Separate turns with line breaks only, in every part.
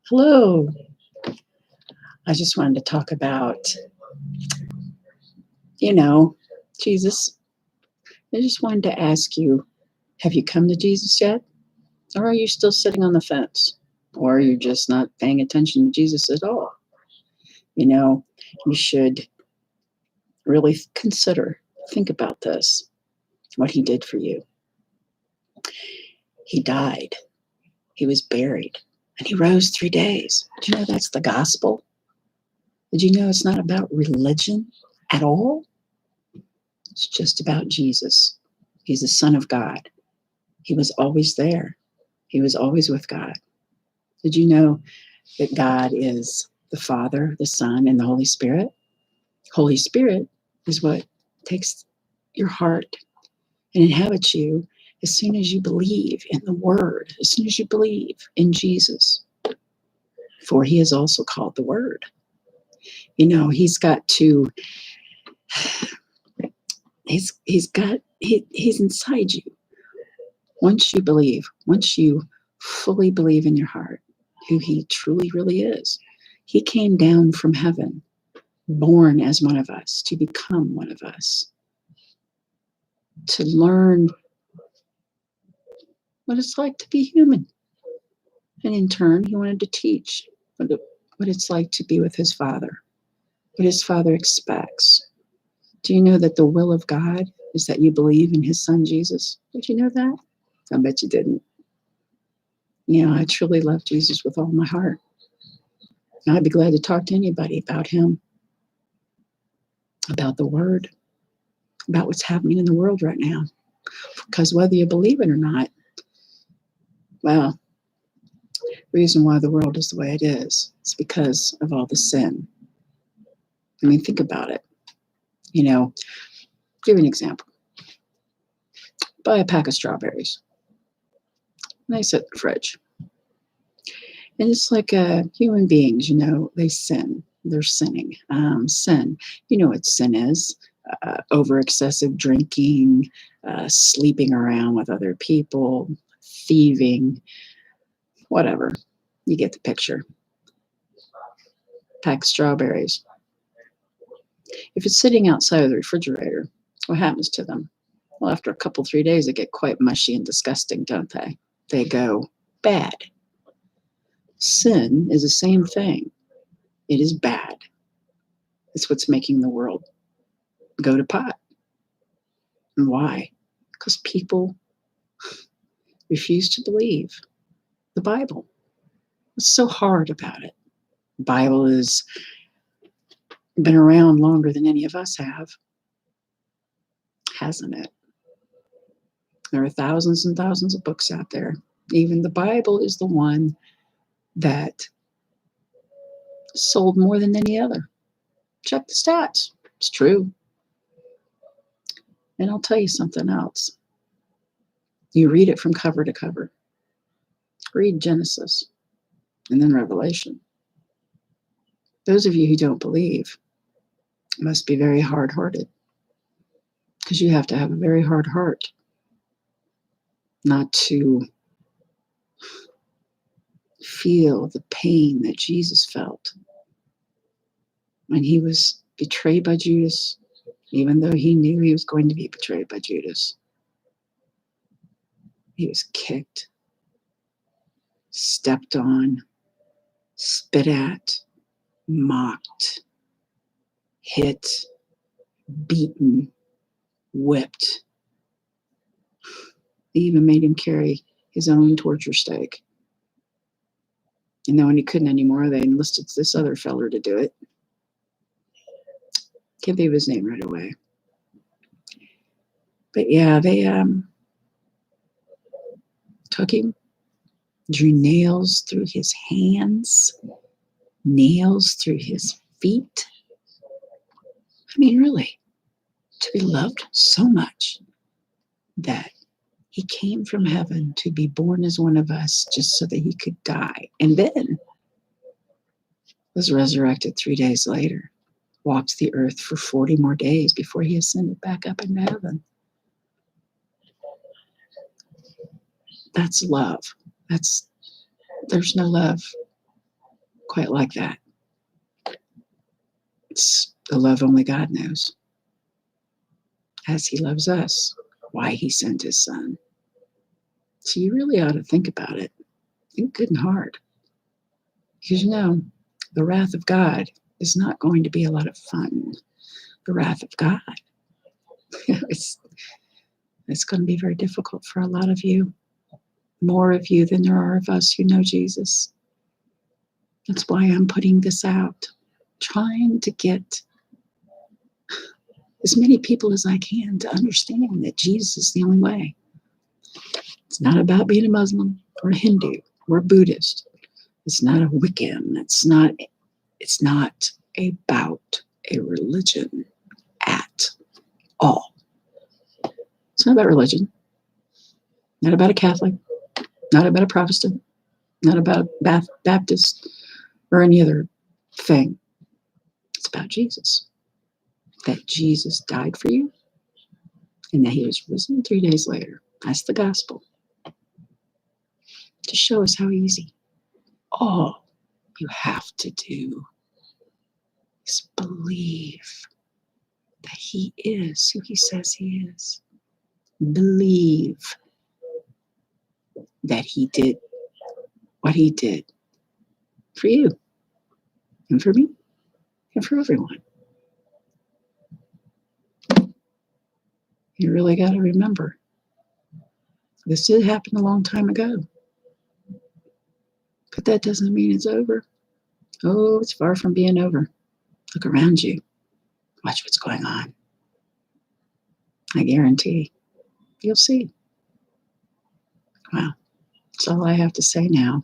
Hello. I just wanted to talk about, you know, Jesus. I just wanted to ask you, have you come to Jesus yet? Or are you still sitting on the fence? Or are you just not paying attention to Jesus at all? You know, you should really think about this, what he did for you. He died, he was buried, and he rose 3 days. Did you know that's the gospel? Did you know it's not about religion at all? It's just about Jesus. He's the Son of God. He was always there. He was always with God. Did you know that God is the Father, the Son, and the Holy Spirit? Holy Spirit is what takes your heart and inhabits you as soon as you believe in the Word, as soon as you believe in Jesus. For he is also called the Word. You know, he's inside you. Once you fully believe in your heart who he truly really is, he came down from heaven, born as one of us, to become one of us, to learn what it's like to be human. And in turn, he wanted to teach what it's like to be with his Father, what his Father expects. Do you know that the will of God is that you believe in his Son, Jesus? Did you know that? I bet you didn't. You know, I truly love Jesus with all my heart. And I'd be glad to talk to anybody about him, about the Word, about what's happening in the world right now. Because whether you believe it or not, well, the reason why the world is the way it is because of all the sin. I mean, think about it. You know, give you an example. Buy a pack of strawberries. And they sit in the fridge. And it's like human beings, you know, they sin. They're sinning. Sin. You know what sin is. Over excessive drinking, sleeping around with other people, thieving, whatever. You get the picture. Pack of strawberries. If it's sitting outside of the refrigerator, what happens to them? Well, after a couple, 3 days, they get quite mushy and disgusting, don't they? They go bad. Sin is the same thing. It is bad. It's what's making the world go to pot. And why? Because people refuse to believe the Bible. What's so hard about it? The Bible has been around longer than any of us have, hasn't it? There are thousands and thousands of books out there. Even the Bible is the one that sold more than any other. Check the stats. It's true. And I'll tell you something else. You read it from cover to cover. Read Genesis and then Revelation. Those of you who don't believe must be very hard-hearted, because you have to have a very hard heart not to feel the pain that Jesus felt when he was betrayed by Judas, even though he knew he was going to be betrayed by Judas. He was kicked, stepped on, spit at, mocked, hit, beaten, whipped. They even made him carry his own torture stake. And then when he couldn't anymore, they enlisted this other feller to do it. Can't think of his name right away. But yeah, they took him, drew nails through his hands, nails through his feet. I mean, really, to be loved so much that he came from heaven to be born as one of us just so that he could die. And then was resurrected 3 days later, walked the earth for 40 more days before he ascended back up into heaven. That's love. There's no love quite like that. It's the love only God knows, as he loves us, why he sent his son. So you really ought to think about it. Think good and hard. Because the wrath of God is not going to be a lot of fun. The wrath of God, it's going to be very difficult for a lot of you. More of you than there are of us who know Jesus. That's why I'm putting this out, trying to get as many people as I can to understand that Jesus is the only way. It's not about being a Muslim or a Hindu or a Buddhist. It's not a Wiccan. It's not about a religion at all. It's not about religion. Not about a Catholic. Not about a Protestant. Not about Baptist or any other thing. It's about Jesus. That Jesus died for you and that he was risen 3 days later. That's the gospel. To show us how easy. All you have to do is believe that he is who he says he is. Believe that he did what he did for you and for me and for everyone. You really got to remember, this did happen a long time ago. But that doesn't mean it's over. Oh, it's far from being over. Look around you. Watch what's going on. I guarantee you'll see. Well, that's all I have to say now.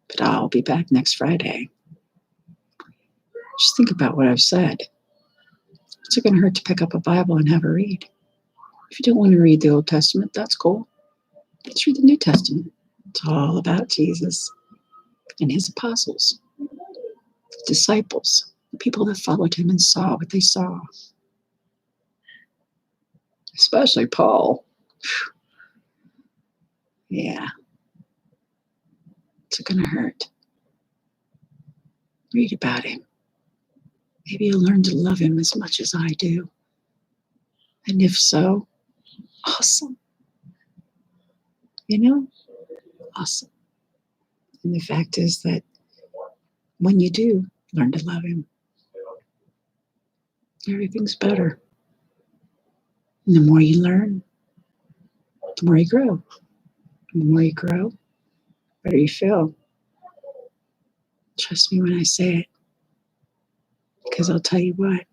But I'll be back next Friday. Just think about what I've said. What's it going to hurt to pick up a Bible and have a read? If you don't want to read the Old Testament, that's cool. Let's read the New Testament. It's all about Jesus and his apostles, his disciples, the people that followed him and saw what they saw. Especially Paul. Yeah. It's going to hurt. Read about him. Maybe you'll learn to love him as much as I do. And if so, awesome. Awesome. And the fact is that when you do learn to love him, everything's better. And the more you learn, the more you grow. And the more you grow, the better you feel. Trust me when I say it. Because I'll tell you what,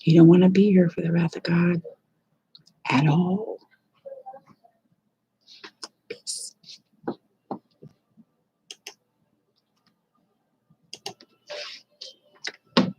you don't want to be here for the wrath of God at all.